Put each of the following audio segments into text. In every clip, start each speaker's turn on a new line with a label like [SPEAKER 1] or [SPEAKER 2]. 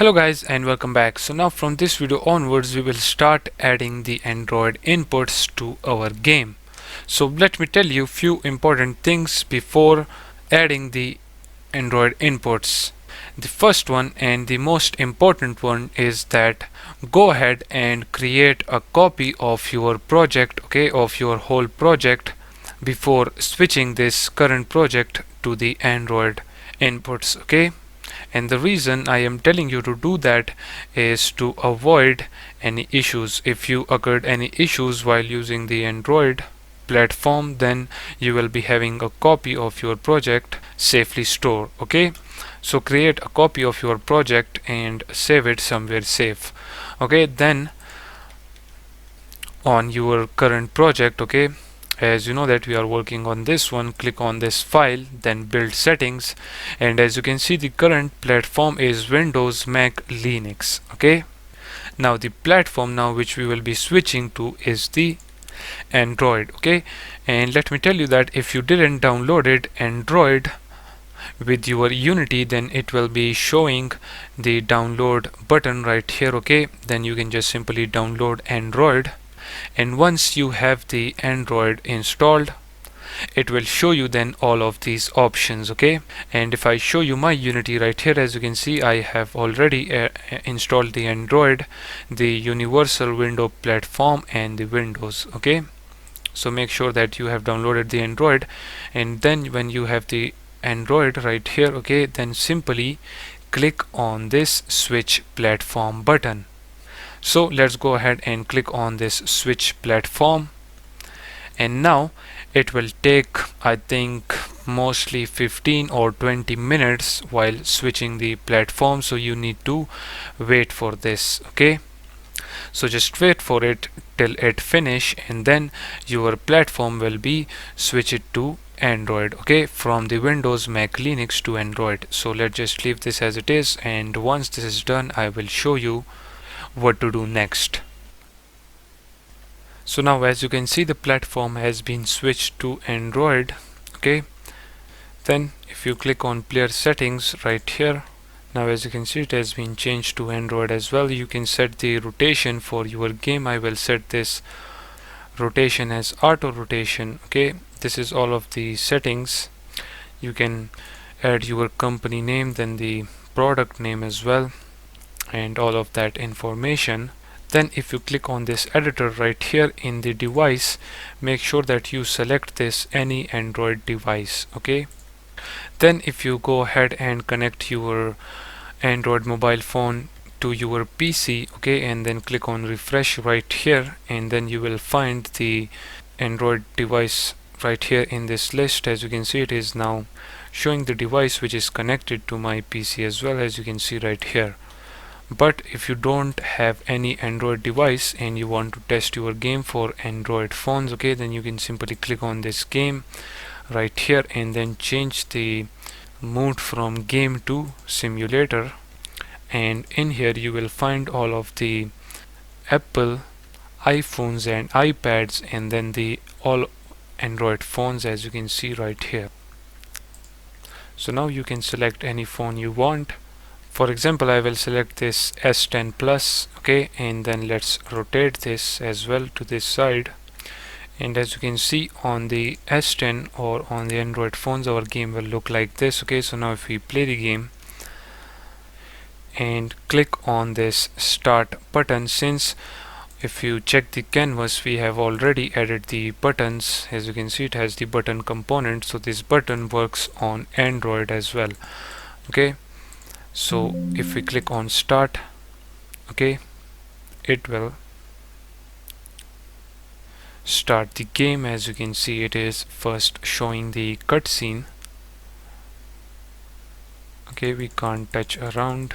[SPEAKER 1] Hello guys and welcome back. So now from this video onwards we will start adding the Android inputs to our game. So let me tell you few important things before adding the Android inputs. The first one and the most important one is that go ahead and create a copy of your project, of your whole project before switching this current project to the Android inputs. And the reason I am telling you to do that is to avoid any issues. If you occurred any issues while using the Android platform, then you will be having a copy of your project safely stored. So create a copy of your project and save it somewhere safe. Then on your current project, as you know that we are working on this one, click on this file, then build settings, and as you can see the current platform is Windows, Mac, Linux. Now the platform now which we will be switching to is the Android. And let me tell you that if you didn't downloaded Android with your Unity, then it will be showing the download button right here. Then you can just simply download Android, and once you have the Android installed, it will show you then all of these options. And if I show you my Unity right here, as you can see I have already installed the Android, the universal window platform, and the Windows. So make sure that you have downloaded the Android, and then when you have the Android right here, then simply click on this switch platform button. So let's go ahead and click on this switch platform, and now it will take I think mostly 15 or 20 minutes while switching the platform, so you need to wait for this. So just wait for it till it finish, and then your platform will be switched to Android, from the Windows, Mac, Linux to Android. So let's just leave this as it is, and once this is done I will show you what to do next. So now as you can see the platform has been switched to Android. Then if you click on player settings right here, now as you can see it has been changed to Android as well. You can set the rotation for your game. I will set this rotation as auto rotation. This is all of the settings. You can add your company name, then the product name as well, and all of that information. Then if you click on this editor right here in the device, make sure that you select this any Android device. Then if you go ahead and connect your Android mobile phone to your PC, and then click on refresh right here, and then you will find the Android device right here in this list. As you can see it is now showing the device which is connected to my PC as well, as you can see right here. But if you don't have any Android device and you want to test your game for Android phones, then you can simply click on this game right here and then change the mode from game to simulator, and in here you will find all of the Apple iPhones and iPads, and then the all Android phones, as you can see right here. So now you can select any phone you want. For example, I will select this S10 Plus, and then let's rotate this as well to this side. And as you can see on the S10 or on the Android phones, our game will look like this. So now if we play the game and click on this start button, since if you check the canvas we have already added the buttons, as you can see it has the button component, so this button works on Android as well. So if we click on start, it will start the game. As you can see it is first showing the cutscene. We can't touch around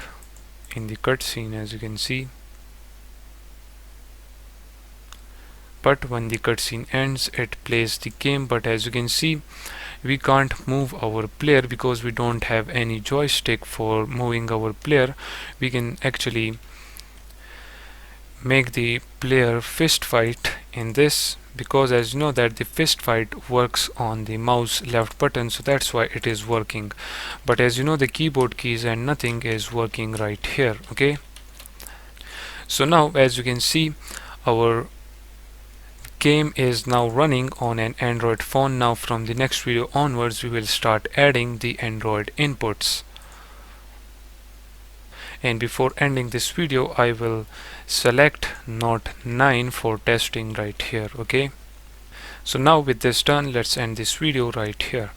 [SPEAKER 1] in the cutscene, as you can see, but when the cutscene ends it plays the game. But as you can see we can't move our player because we don't have any joystick for moving our player. We can actually make the player fist fight in this, because as you know that the fist fight works on the mouse left button, so that's why it is working. But as you know, the keyboard keys and nothing is working right here. Okay, so now as you can see, our game is now running on an Android phone. Now from the next video onwards, we will start adding the Android inputs. And before ending this video, I will select Note 9 for testing right here. Okay, so now with this done, let's end this video right here.